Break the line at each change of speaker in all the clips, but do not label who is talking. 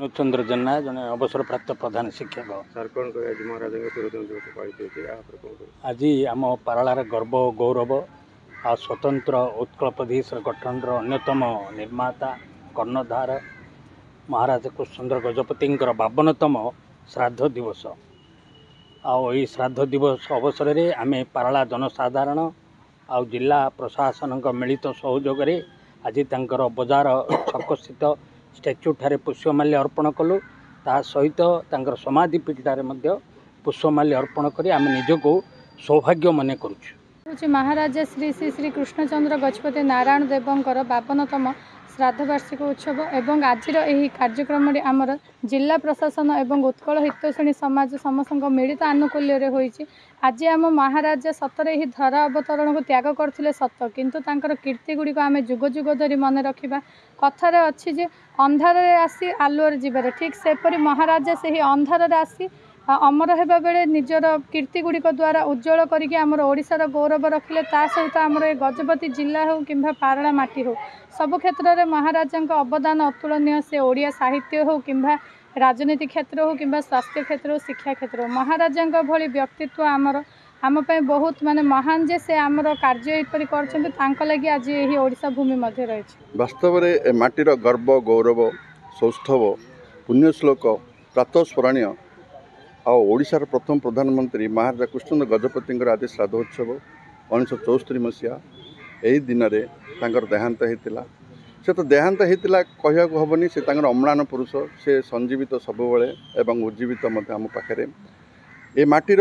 चंद्र जेना जने अवसर प्राप्त प्रधान शिक्षक
सर कौन कहे आज महाराज
आज आम पारालार गर्व गौरव आ स्वतंत्र उत्कल प्रदेश गठन अन्यतम निर्माता कर्णधार महाराज कृष्णचंद्र गजपति 52तम श्राद्ध दिवस आई श्राद्ध दिवस अवसर में आम पाराला जनसाधारण आ जिला प्रशासन मिलित सहयोग आज तंकर बजार छक स्थित स्टैच्यू ठारे पुष्पमाल्य अर्पण कलु ता सहित तंकर समाधि पीठटारे मध्य पुष्पमाल्य अर्पण करी आम निजको सौभाग्य मन करुछु।
महाराजा श्री श्री श्री कृष्णचंद्र गजपति नारायण देवंकर 52तम श्राद्ध वार्षिक उत्सव एवं आज कार्यक्रम आमर जिला प्रशासन एवं उत्कल हितैषणी समाज समस्त मिलित आनुकूल्य होईछि। आज आम महाराजा सतरे ही धरा अवतरण को त्याग करथिले सत किंतु तांकर कीर्ति गुड़ी को आम जुग जुग धरी मन रखा कथार अच्छी जे अंधार आसी आलुअर जीवार ठीक सेपरी महाराजा से ही अंधार आसी अमर होगा बेले निजर कीर्ति गुड़िक द्वारा उज्जवल करके आमर ओडिशार गौरव रखिले ता सहित आमर गजपति जिला हो कि पारला माटी हो सब क्षेत्र में महाराजा अवदान अतुलनीय से ओडिया साहित्य हो कि राजनीति क्षेत्र हो कि स्वास्थ्य क्षेत्र हो शिक्षा क्षेत्र हो महाराजा भली व्यक्तित्व आमर आम बहुत माने महान जे से आमर कार्य कर लगी आज यही ओडिशा भूमि मध्य रही
वास्तव में माटीर गर्व गौरव सौष्ठव पुण्यश्लोक प्रातस्मरणीय ओडिशार प्रथम प्रधानमंत्री महाराजा कृष्णचंद्र गजपति आज श्राद्धोत्सव 1974 मसीहा यही दिन में देहांत होता से तो देहांत होता कहया हेनी से अम्लान पुरुष से संजीवित सबुबले एवं उज्जीवित आम पाखे ये माटीर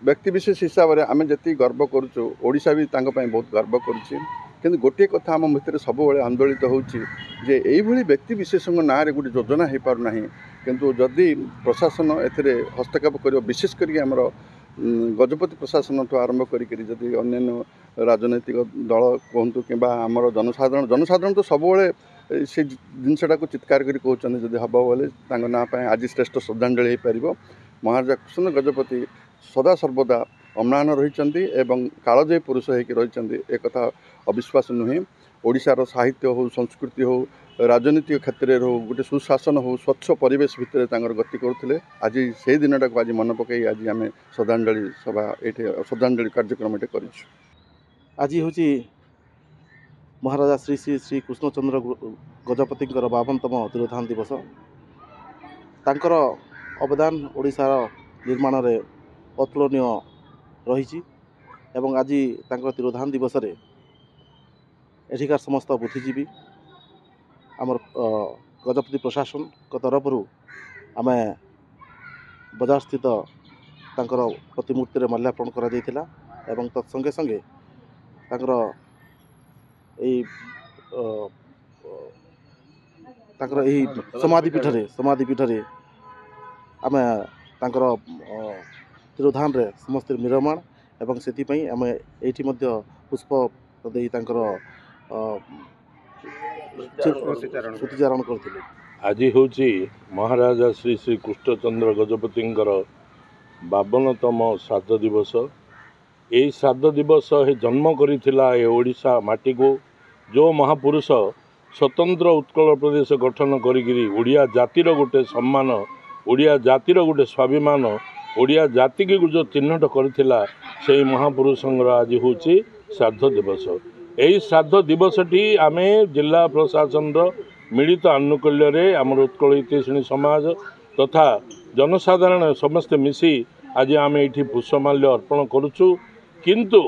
व्यक्तिविशेष हिसाब से आम जी गर्व करुचु ओडिशा भी बहुत गर्व करुच्ची किंतु गोटे कथा आम भितर सबुबले आंदोलित होची व्यक्तिविशेष ना गोटे योजना हो पारना किंतु जदि प्रशासन ए हस्तक्षेप कर विशेष करके आमर गजपति प्रशासन ठूँ आरंभ करी अन्य राजनैतिक दल कहतु कि आमर जनसाधारण तो सबुबले से जिनसा को चित्कार कर कहते जदि हम बोले ना आज श्रेष्ठ श्रद्धांजलि हो पार महाराजा कृष्णचंद्र गजपति सदा सर्वदा अम्लान रही कालजयी पुरुष होती एक अविश्वास नुहे ओडिशार साहित्य हो संस्कृति हो राजनीतिक क्षेत्र हो गोटे सुशासन हो स्वच्छ परिवेश भितर गति करुले आज से दिन टाक आज मन पकई आज आम श्रद्धांजलि सभा ये श्रद्धांजलि कार्यक्रम ये कर
आज हूँ महाराजा श्री श्री श्री कृष्णचंद्र गजपति 52तम तिरोधान दिवस तांकर अवदान ओडिशार निर्माण में अतुलनीय रही आज तांकर तिरोधान दिवस रे एठिकार समस्त बुद्धिजीवी आमर गजपति प्रशासन को तरफ आम बजार स्थित तांकर प्रतिमूर्ति रे माल्यार्पण करा जायथिला एवं तत्संगे संगे तांकर समाधि पीठ रे आम तांकर तिरोधान रे समस्त निर्माण एवं से आम एठी मध्य पुष्प दे तांकर श्रुतिचारण करथिले।
आज हूँ महाराजा श्री श्री कृष्णचंद्र गजपति 52तम श्राद्ध दिवस यही श्राद्ध दिवस जन्म करथिला ए ओडिशा माटी को जो महापुरुष स्वतंत्र उत्कल प्रदेश गठन करी ओडिया जातिर गोटे सम्मान ओडिया जातिर गोटे स्वाभिमान ओडिया जाति की जो चिन्हट करथिला से महापुरुषर आज हूँ श्राद्ध दिवस यही श्राद्ध दिवसटी आम जिला प्रशासन मिलित आनुकूल्य आमर उत्कल हितैषणी समाज तथा जनसाधारण समस्ते मिसी आज आम ये पुष्पमाल्य अर्पण करुचु किंतु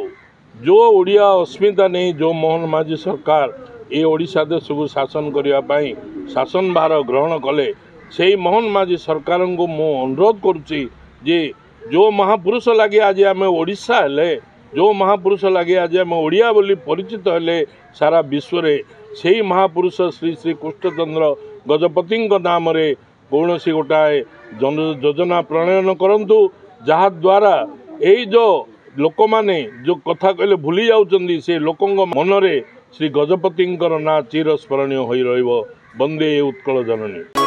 जो ओडिया अस्मिता नहीं जो मोहन माझी सरकार ये ओडिशा देश को शासन करने शासन भार ग्रहण कले से मोहन माझी सरकार को मु अनुरोध करुच्ची जे जो महापुरुष लगे आज आम ओडिशा हेले जो महापुरुष लगे आज आम ओडिया बोली परिचित हेले सारा विश्व रे से महापुरुष श्री श्री कृष्णचंद्र गजपति नाम रे कौन सी गोटाए योजना प्रणयन करंतु जहा द्वारा यही जो लोक माने जो कथा कहले भूली जाउचंदी से लोकंग मनरे श्री गजपति ना चिरस्मरणीय होई रहिबो। वंदे उत्कल जननी।